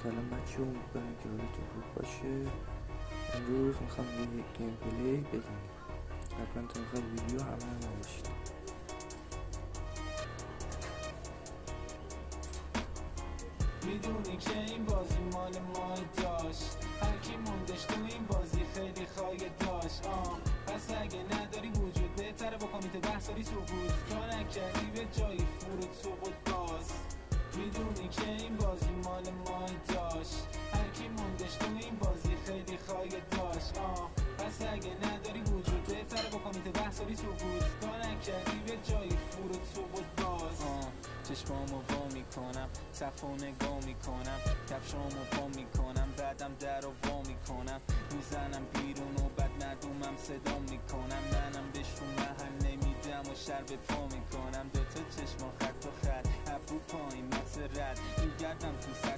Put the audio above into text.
سلام بچه، امیدوارم که حالتون خوب باشه. امروز میخوام یه گیم پلی بزنیم. حتما تا آخر ویدیو همه نوشید. میدونی که این بازی مال ما داشت، هر کی موندش تو این بازی خیلی خواهی داشت. پس اگه نداری وجود بهتره با کامیت 10 سالی سقوط تا نکردی به جایی فرود سقوط باز. میدونی که این بازی مال ما داشت، هر کی موندش تو این بازی خیلی خواهی داشت. پس اگه نداری وجود بهتره با کامیت 10 سالی سقوط تا نکردی به جایی فرود سقوط باز. چشمامو وا میکنم، صفو نگاه میکنم، کفشامو پا میکنم، بعدم در رو وا میکنم، میزنم بیرون و بعد مردمم صدا میکنم. منم بهش رو محل نمیدم و شر به پا میکنم. دوتا چشما خط و خط، ابرو پایین مغز رد، این گردم تو سر